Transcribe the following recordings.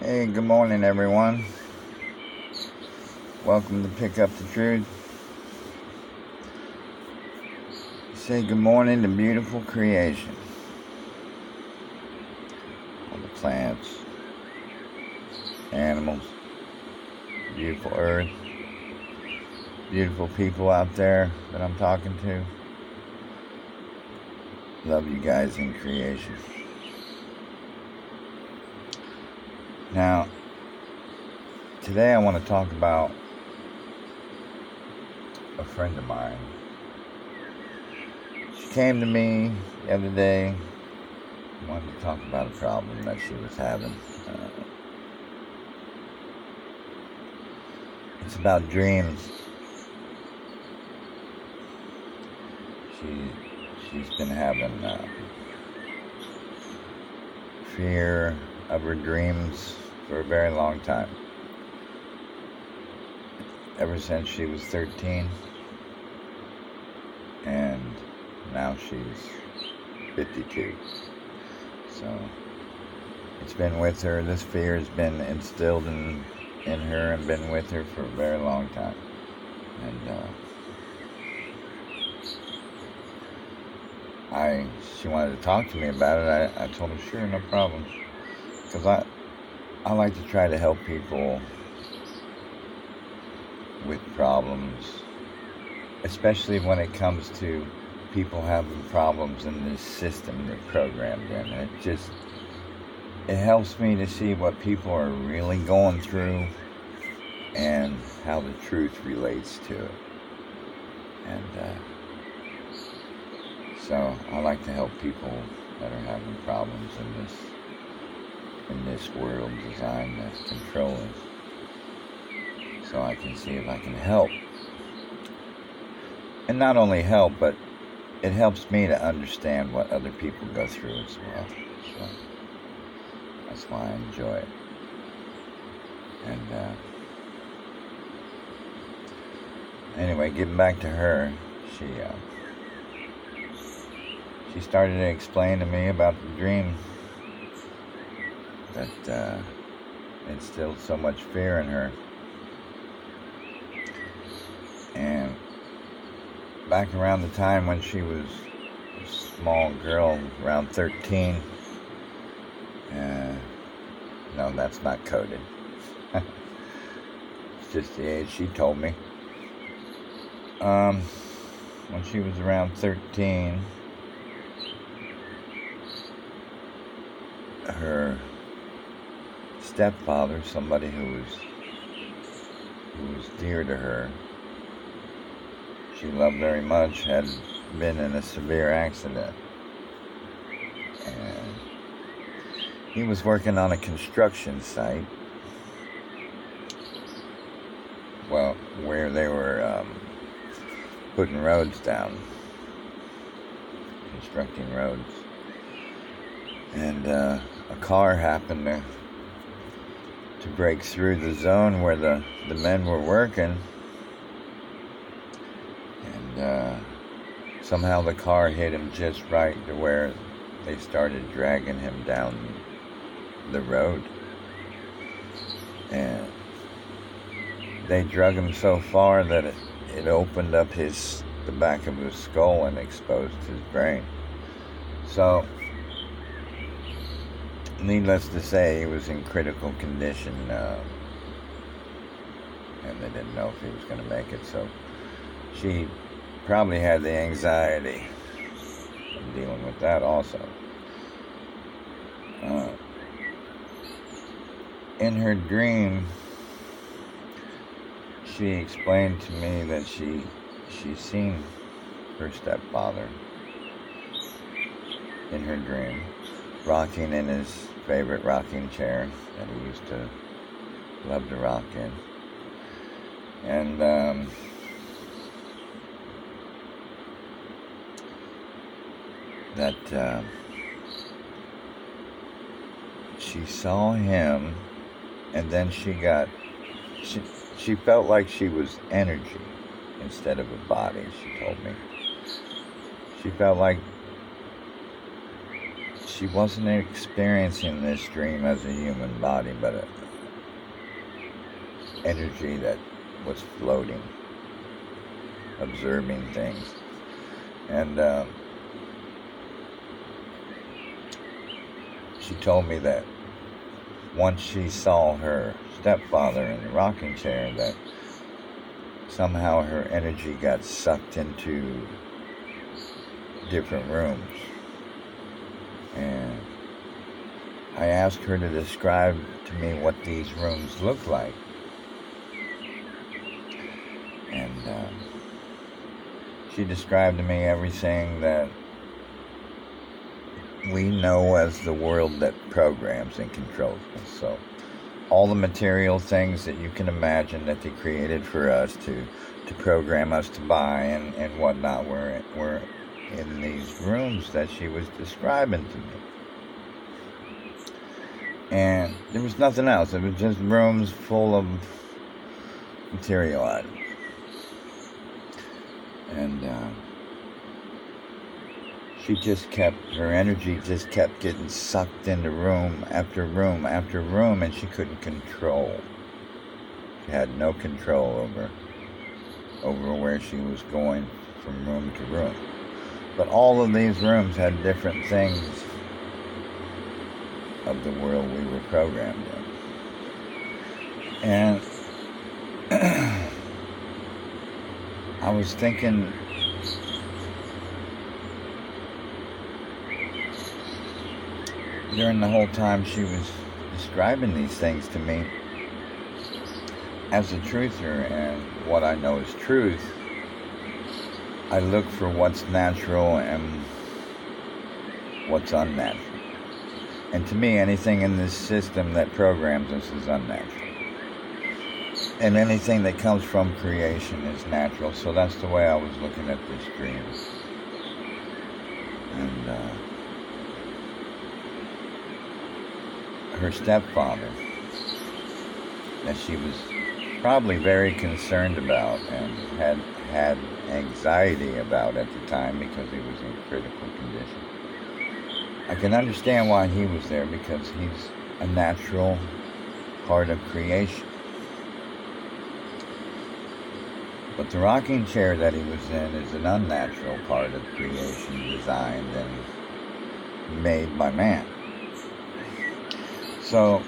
Hey, good morning, everyone. Welcome to Pick Up the Truth. Say good morning to beautiful creation. All the plants, animals, beautiful earth, beautiful people out there that I'm talking to. Love you guys in creation. Now, today I want to talk about a friend of mine. She came to me the other day, wanted to talk about a problem that she was having. It's about dreams. She's been having fear of her dreams for a very long time. Ever since she was 13. And now she's 52. So it's been with her. This fear has been instilled in her and been with her for a very long time. And she wanted to talk to me about it. I told her, sure, no problem. Because I like to try to help people with problems, especially when it comes to people having problems in this system they're programmed in. It helps me to see what people are really going through and how the truth relates to it. And so I like to help people that are having problems in this world designed to control us, so I can see if I can help. And not only help, but it helps me to understand what other people go through as well. So that's why I enjoy it. And anyway, getting back to her, she started to explain to me about the dream that instilled so much fear in her. And back around the time when she was a small girl, around 13, no, that's not coded. It's just the age she told me. When she was around 13, her stepfather, somebody who was dear to her, she loved very much, had been in a severe accident. And he was working on a construction site, well, where they were putting roads down, constructing roads. And a car happened to break through the zone where the men were working. And somehow the car hit him just right to where they started dragging him down the road. And they drug him so far that it opened up the back of his skull and exposed his brain. So, needless to say, he was in critical condition, and they didn't know if he was going to make it. So she probably had the anxiety of dealing with that also. In her dream, she explained to me that she's seen her stepfather in her dream, rocking in his favorite rocking chair that he used to love to rock in. And that she saw him, and then she felt like she was energy instead of a body, she told me. She felt like she wasn't experiencing this dream as a human body, but energy that was floating, observing things. And she told me that once she saw her stepfather in the rocking chair, that somehow her energy got sucked into different rooms. And I asked her to describe to me what these rooms look like. And she described to me everything that we know as the world that programs and controls us. So all the material things that you can imagine that they created for us to program us to buy and whatnot were in these rooms that she was describing to me. And there was nothing else. It was just rooms full of material items. And her energy just kept getting sucked into room after room after room, and she couldn't control. She had no control over where she was going from room to room. But all of these rooms had different things of the world we were programmed in. And I was thinking, during the whole time she was describing these things to me, as a truther and what I know is truth, I look for what's natural and what's unnatural. And to me, anything in this system that programs us is unnatural. And anything that comes from creation is natural. So that's the way I was looking at this dream. And her stepfather, that she was probably very concerned about and had anxiety about at the time because he was in critical condition. I can understand why he was there, because he's a natural part of creation. But the rocking chair that he was in is an unnatural part of creation, designed and made by man. So,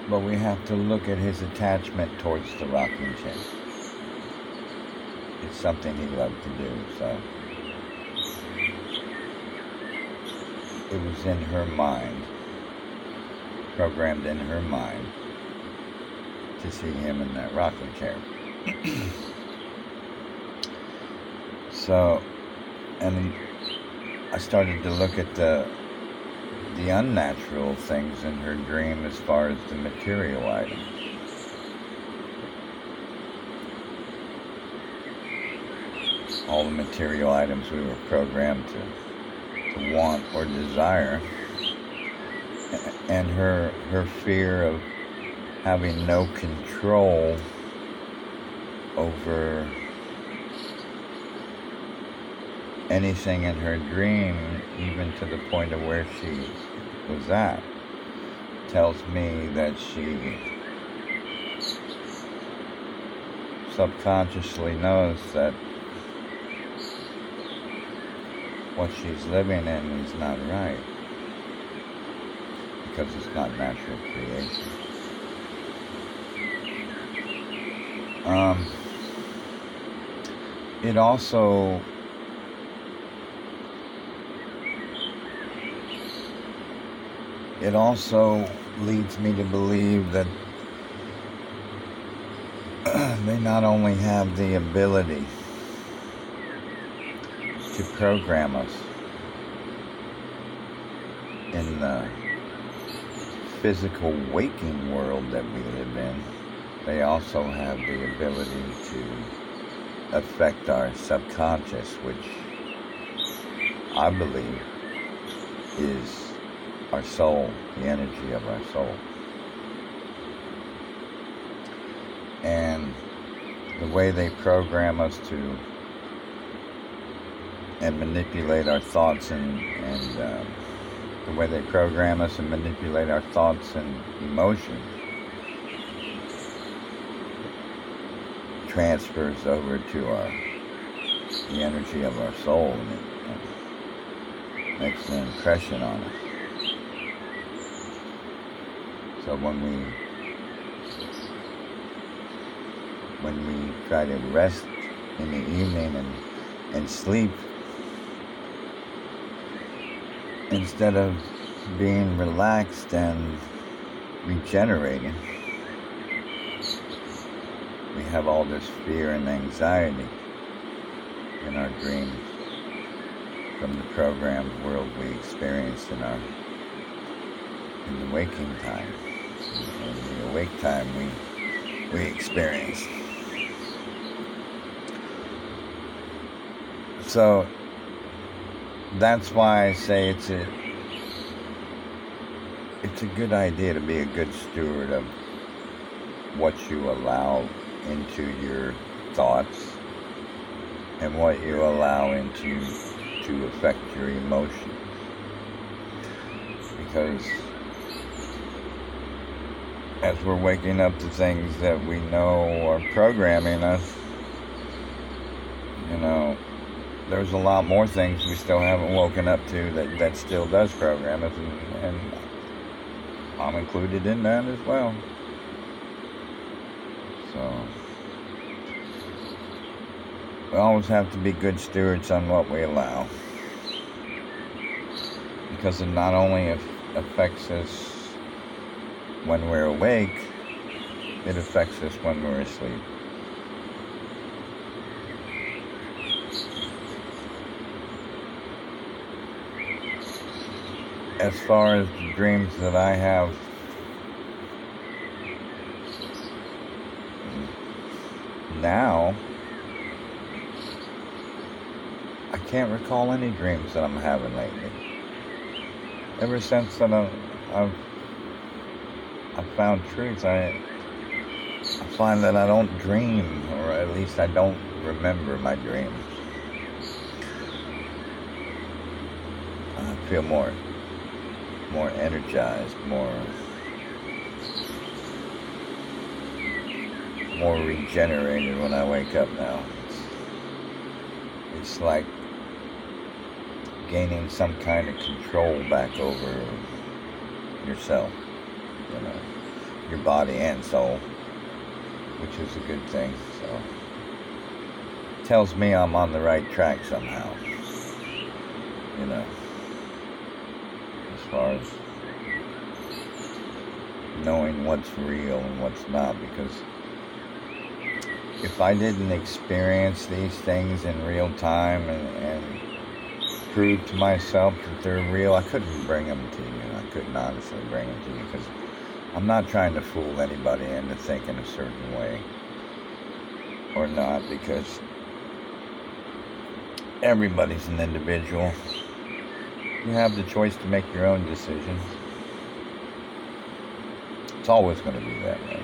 but we have to look at his attachment towards the rocking chair. It's something he loved to do, so it was in her mind, programmed in her mind, to see him in that rocking chair. So, and I started to look at the unnatural things in her dream as far as the material items. All the material items we were programmed to want or desire, and her fear of having no control over anything in her dream, even to the point of where she was at, tells me that she subconsciously knows that what she's living in is not right, because it's not natural creation. It also leads me to believe that they not only have the ability to program us in the physical waking world that we live in, they also have the ability to affect our subconscious, which I believe is our soul, the energy of our soul. And the way they program us to and manipulate our thoughts and the way they program us and manipulate our thoughts and emotions transfers over to the energy of our soul, and it makes an impression on us. So when we try to rest in the evening and sleep, instead of being relaxed and regenerating, we have all this fear and anxiety in our dreams from the programmed world we experienced in the waking time. In the awake time we experience. So that's why I say it's a good idea to be a good steward of what you allow into your thoughts and what you allow to affect your emotions. Because as we're waking up to things that we know are programming us, there's a lot more things we still haven't woken up to that still does program us, and I'm included in that as well. So we always have to be good stewards on what we allow, because it not only affects us when we're awake, it affects us when we're asleep. As far as the dreams that I have, now, I can't recall any dreams that I'm having lately. Ever since that I've found truth, I find that I don't dream, or at least I don't remember my dreams. I feel more energized, more regenerated when I wake up now. It's like gaining some kind of control back over yourself, your body and soul, which is a good thing. So it tells me I'm on the right track somehow, as far as knowing what's real and what's not. Because if I didn't experience these things in real time and prove to myself that they're real, I couldn't bring them to you. I couldn't honestly bring them to you, because I'm not trying to fool anybody into thinking a certain way or not, because everybody's an individual. You have the choice to make your own decisions. It's always going to be that way.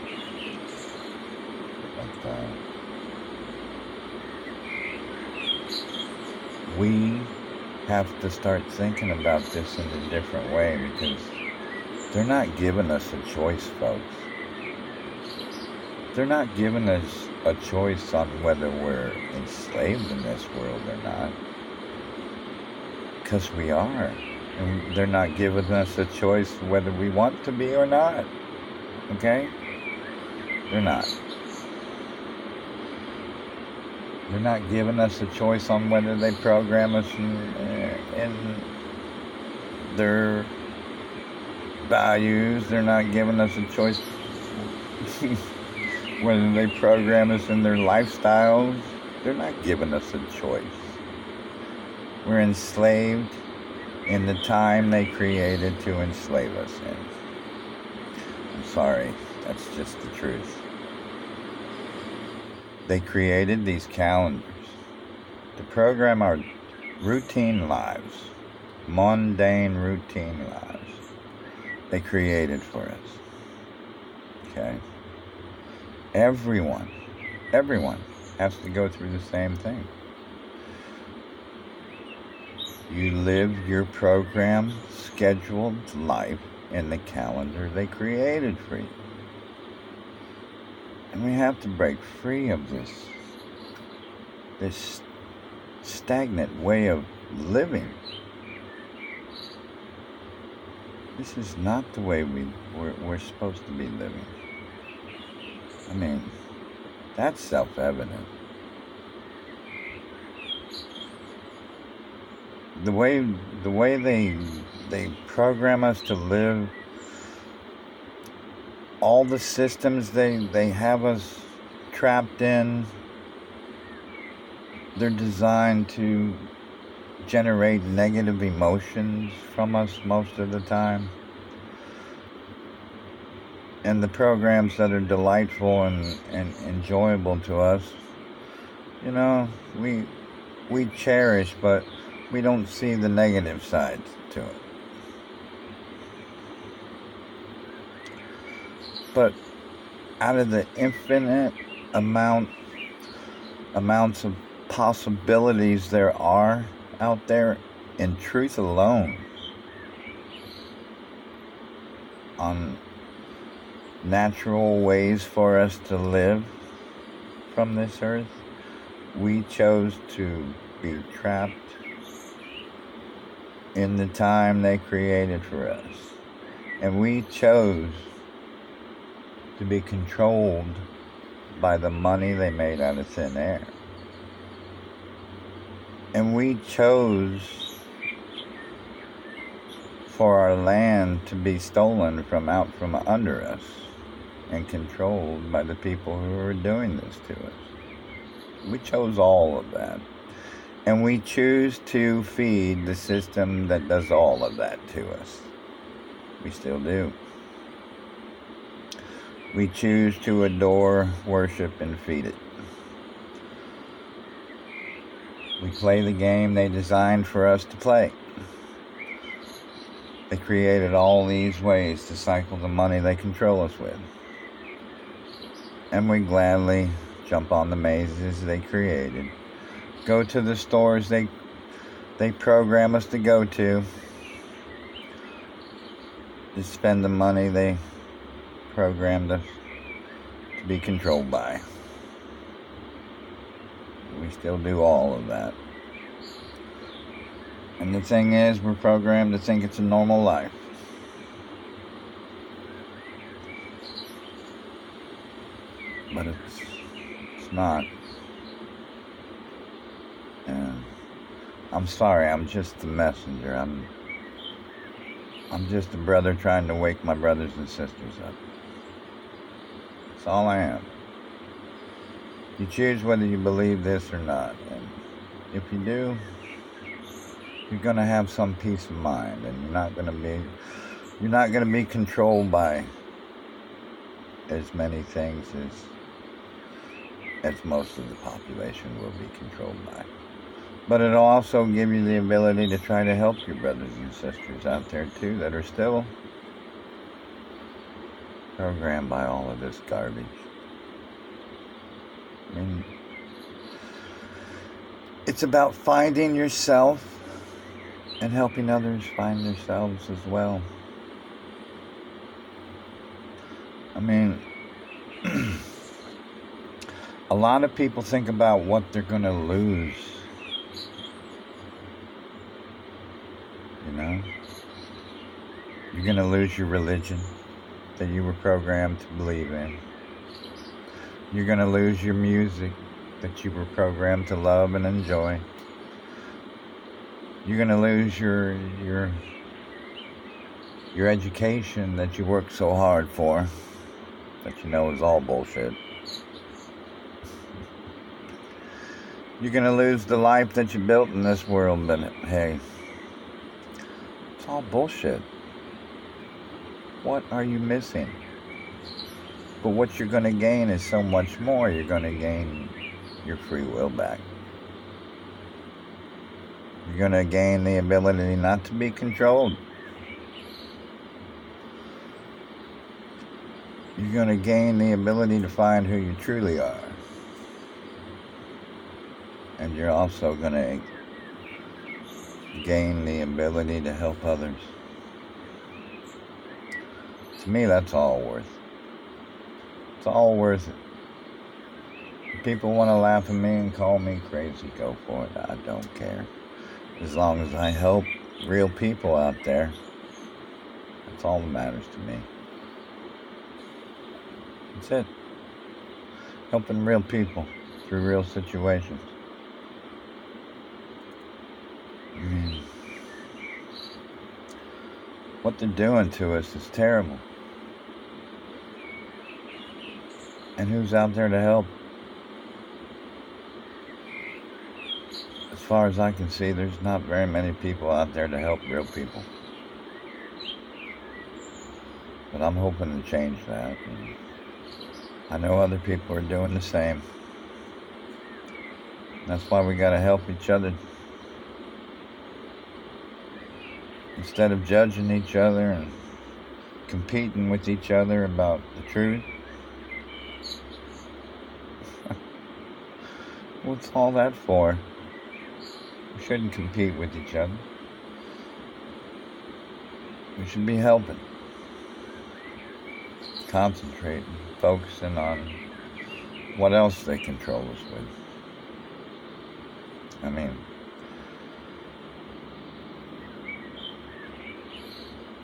But we have to start thinking about this in a different way, because they're not giving us a choice, folks. They're not giving us a choice on whether we're enslaved in this world or not, because we are. And they're not giving us a choice whether we want to be or not. Okay? They're not. They're not giving us a choice on whether they program us in their values. They're not giving us a choice whether they program us in their lifestyles. They're not giving us a choice. We're enslaved in the time they created to enslave us in. I'm sorry, that's just the truth. They created these calendars to program our routine lives, mundane routine lives. They created for us. Okay? Everyone has to go through the same thing. You live your programmed, scheduled life in the calendar they created for you. And we have to break free of this stagnant way of living. This is not the way we're supposed to be living. I mean, that's self-evident. The way they program us to live, all the systems they have us trapped in, they're designed to generate negative emotions from us most of the time. And the programs that are delightful and enjoyable to us, you know, we cherish, but we don't see the negative sides to it. But out of the infinite amounts of possibilities there are out there in truth alone, on natural ways for us to live from this earth, we chose to be trapped in the time they created for us. And we chose to be controlled by the money they made out of thin air. And we chose for our land to be stolen from out from under us and controlled by the people who are doing this to us. We chose all of that. And we choose to feed the system that does all of that to us. We still do. We choose to adore, worship, and feed it. We play the game they designed for us to play. They created all these ways to cycle the money they control us with. And we gladly jump on the mazes they created. Go to the stores they program us to go to spend the money they programmed us to be controlled by. We still do all of that. And the thing is, we're programmed to think it's a normal life. But it's not. And I'm sorry, I'm just the messenger. I'm just a brother trying to wake my brothers and sisters up. That's all I am. You choose whether you believe this or not. And if you do, you're going to have some peace of mind, and you're not going to be controlled by as many things as most of the population will be controlled by. But it'll also give you the ability to try to help your brothers and sisters out there too that are still programmed by all of this garbage. I mean, it's about finding yourself and helping others find themselves as well. I mean, a lot of people think about what they're going to lose. You know? You're going to lose your religion that you were programmed to believe in. You're going to lose your music that you were programmed to love and enjoy. You're going to lose your education that you worked so hard for, that you know is all bullshit. You're going to lose the life that you built in this world, but hey, it's all bullshit. What are you missing? But what you're going to gain is so much more. You're going to gain your free will back. You're going to gain the ability not to be controlled. You're going to gain the ability to find who you truly are. And you're also going to gain the ability to help others. To me, that's all worth it. It's all worth it. People want to laugh at me and call me crazy, go for it. I don't care. As long as I help real people out there, that's all that matters to me. That's it. Helping real people through real situations. I mean, what they're doing to us is terrible. And who's out there to help? As far as I can see, there's not very many people out there to help real people. But I'm hoping to change that. And I know other people are doing the same. That's why we gotta help each other. Instead of judging each other and competing with each other about the truth. What's all that for? We shouldn't compete with each other. We should be helping. Concentrating, focusing on what else they control us with. I mean,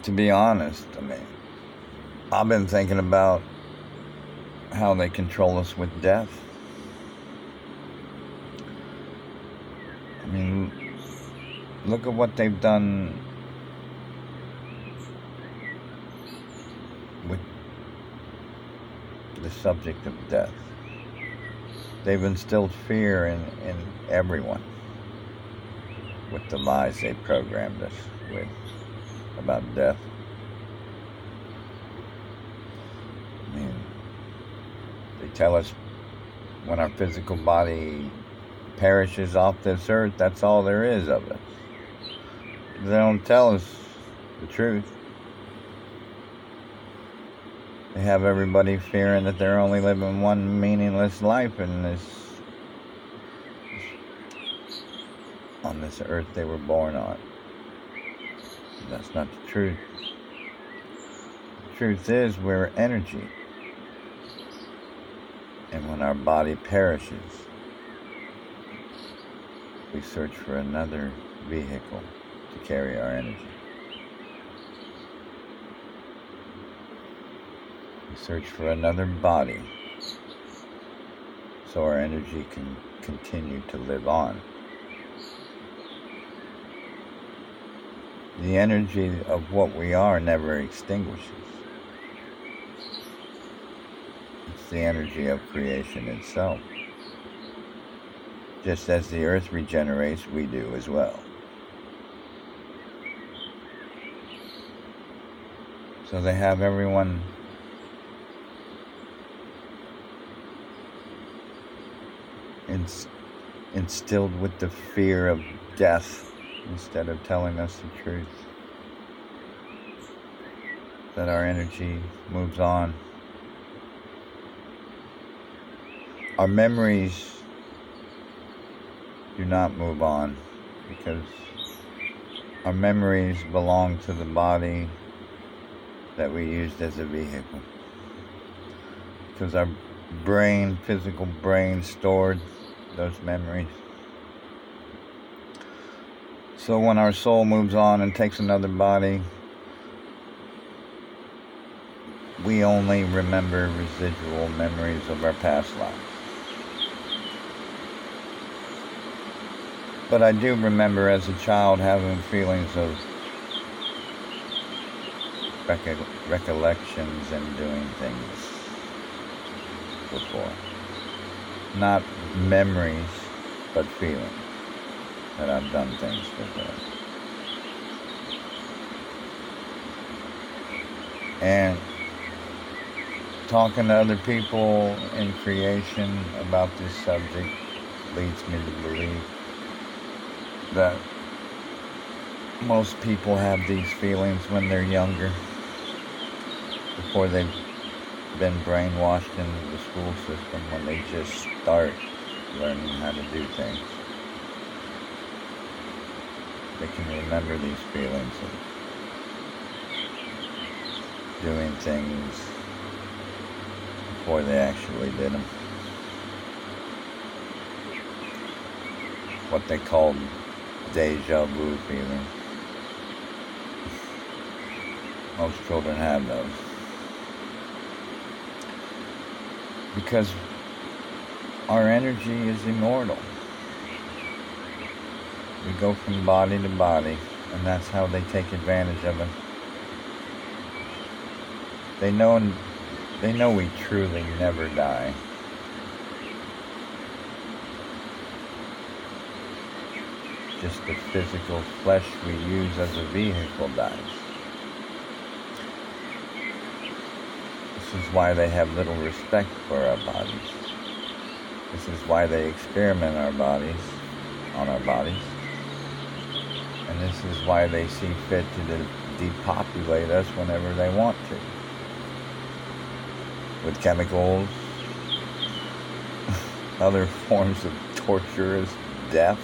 to be honest, I've been thinking about how they control us with death. I mean, look at what they've done with the subject of death. They've instilled fear in everyone with the lies they programmed us with about death. I mean, they tell us when our physical body perishes off this earth, that's all there is of us. They don't tell us the truth. They have everybody fearing that they're only living one meaningless life in on this earth they were born on. That's not the truth. The truth is we're energy. And when our body perishes, we search for another vehicle to carry our energy. We search for another body so our energy can continue to live on. The energy of what we are never extinguishes. It's the energy of creation itself. Just as the earth regenerates, we do as well. So they have everyone instilled with the fear of death instead of telling us the truth. That our energy moves on. Our memories do not move on because our memories belong to the body that we used as a vehicle. Because our brain, physical brain, stored those memories. So when our soul moves on and takes another body, we only remember residual memories of our past lives. But I do remember as a child having feelings of recollections and doing things before. Not memories, but feelings that I've done things before. And talking to other people in creation about this subject leads me to believe that most people have these feelings when they're younger, before they've been brainwashed into the school system, when they just start learning how to do things. They can remember these feelings of doing things before they actually did them. what they call deja vu feeling. Most children have those. Because our energy is immortal. We go from body to body, and that's how they take advantage of us. They know we truly never die. Just the physical flesh we use as a vehicle dies. This is why they have little respect for our bodies. This is why they experiment on our bodies. And this is why they see fit to depopulate us whenever they want to. With chemicals, other forms of torturous death,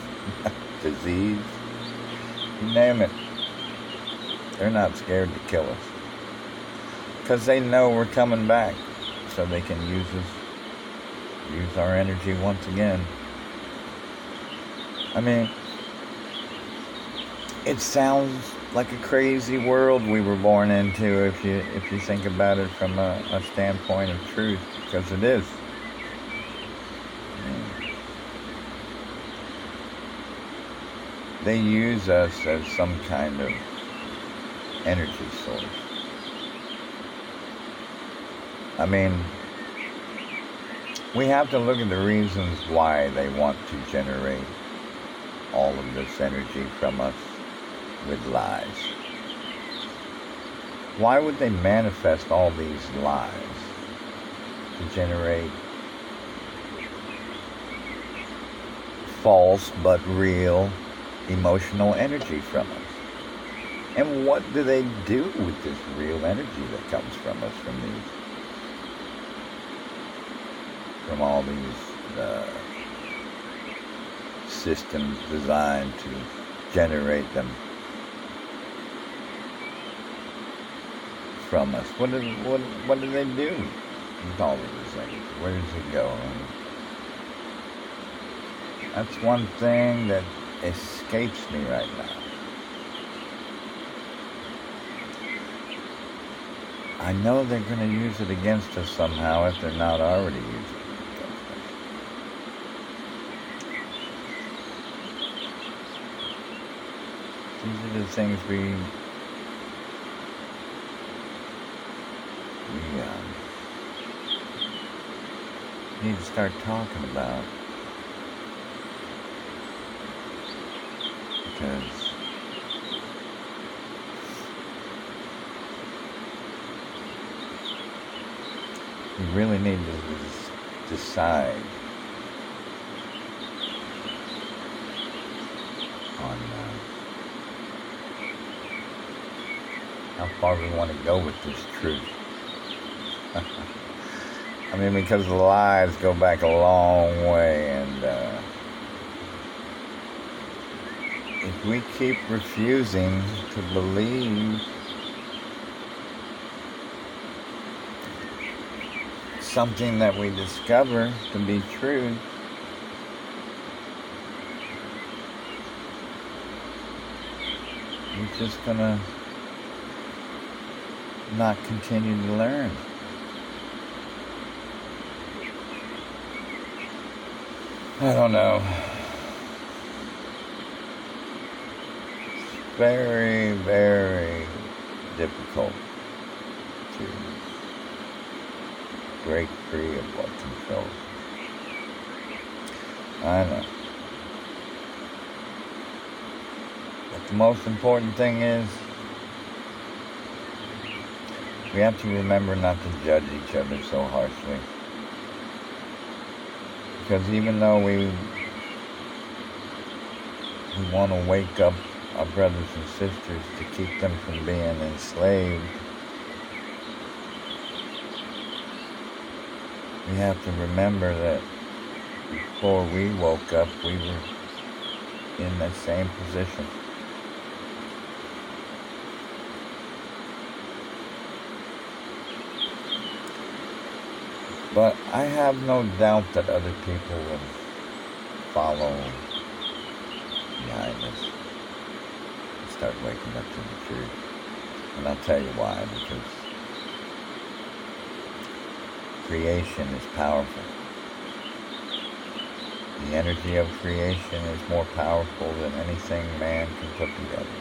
disease, you name it. They're not scared to kill us. Because they know we're coming back, so they can use our energy once again. I mean, it sounds like a crazy world we were born into if you think about it from a standpoint of truth, because it is. They use us as some kind of energy source. I mean, we have to look at the reasons why they want to generate all of this energy from us with lies. Why would they manifest all these lies to generate false but real emotional energy from us? And what do they do with this real energy that comes from us from all these systems designed to generate them from us? What do they do with all of these things? Where does it go? That's one thing that escapes me right now. I know they're going to use it against us somehow if they're not already using it against us. These are the things we need to start talking about. Because we really need to decide on how far we want to go with this truth. I mean, because the lies go back a long way, and if we keep refusing to believe something that we discover to be true, we're just gonna not continue to learn. I don't know. It's very, very difficult to break free of what controls. I know. But the most important thing is we have to remember not to judge each other so harshly. Because even though we want to wake up our brothers and sisters to keep them from being enslaved, we have to remember that before we woke up, we were in the same position. But I have no doubt that other people will follow behind this. Start waking up to the truth. And I'll tell you why, because creation is powerful. The energy of creation is more powerful than anything man can put together.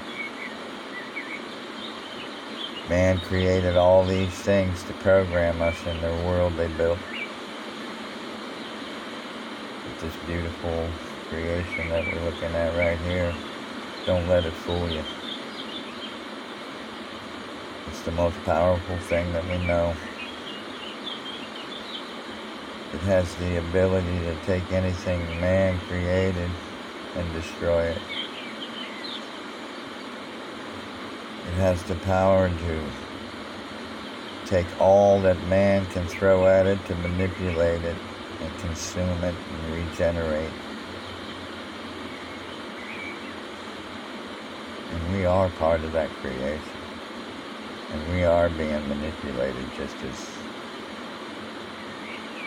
Man created all these things to program us in their world they built. But this beautiful creation that we're looking at right here, don't let it fool you. It's the most powerful thing that we know. It has the ability to take anything man created and destroy it. It has the power to take all that man can throw at it, to manipulate it and consume it and regenerate. And we are part of that creation. And we are being manipulated just as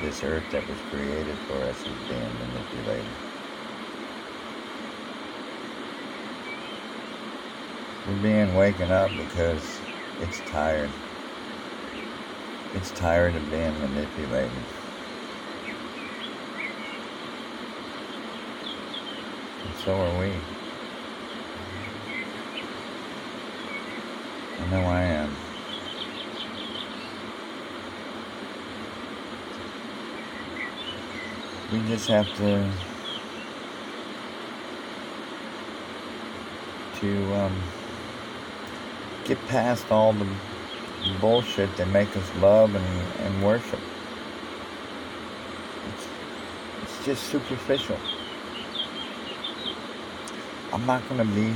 this earth that was created for us is being manipulated. We're being waken up because it's tired. It's tired of being manipulated. And so are we. I know I am. We just have to get past all the bullshit that make us love and worship. It's just superficial. I'm not going to be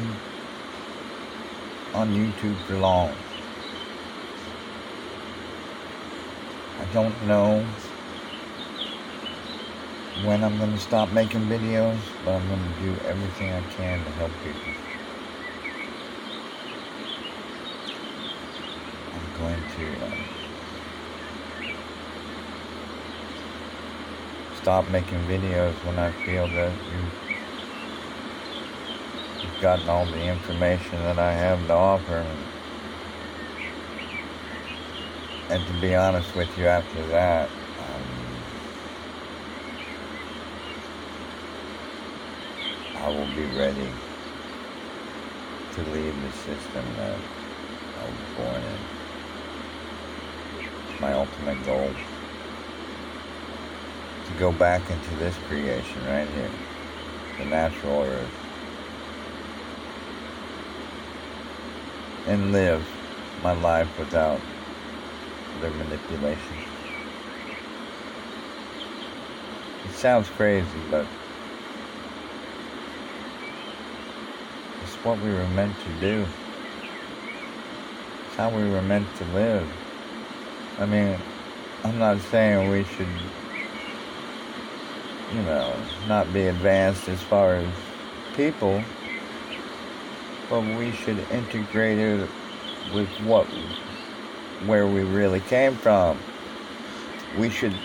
on YouTube for long. I don't know when I'm going to stop making videos, but I'm going to do everything I can to help people. I'm going to stop making videos when I feel that you've gotten all the information that I have to offer. And to be honest with you, after that, I will be ready to leave the system that I was born in. It's my ultimate goal. To go back into this creation right here, the natural earth, and live my life without their manipulation. It sounds crazy, but it's what we were meant to do. It's how we were meant to live. I mean, I'm not saying we should, not be advanced as far as people, but we should integrate it with where we really came from. We should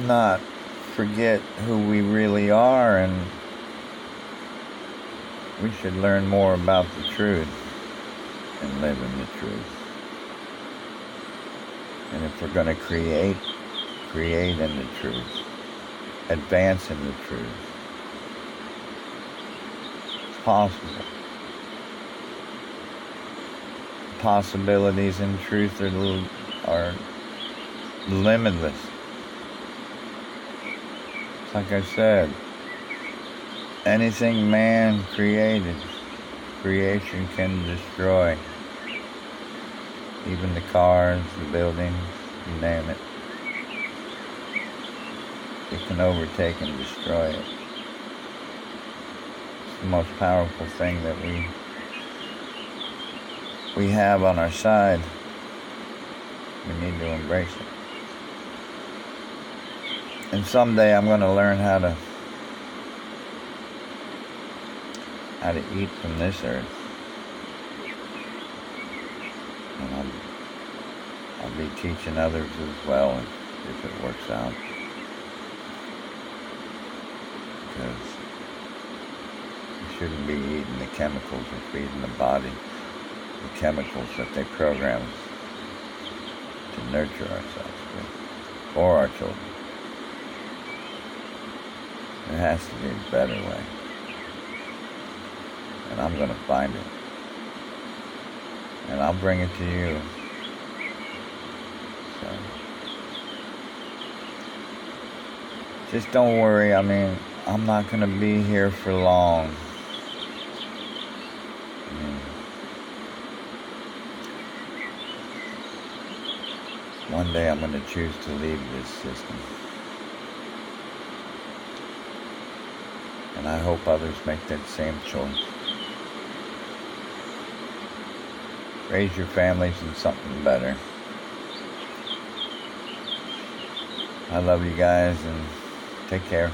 not forget who we really are, and we should learn more about the truth and live in the truth. And if we're going to create in the truth, advance in the truth. It's possible. Possibilities in truth are limitless. Like I said, anything man created, creation can destroy. Even the cars, the buildings, you name it. It can overtake and destroy it. It's the most powerful thing that we have on our side. We need to embrace it. And someday I'm going to learn how to eat from this earth. And I'll be teaching others as well if it works out. because we shouldn't be eating the chemicals or feeding the body the chemicals that they program us to nurture ourselves with, or our children. There has to be a better way. And I'm going to find it. And I'll bring it to you. So, just don't worry. I mean, I'm not going to be here for long. I mean, one day I'm going to choose to leave this system. And I hope others make that same choice. Raise your families in something better. I love you guys, and take care.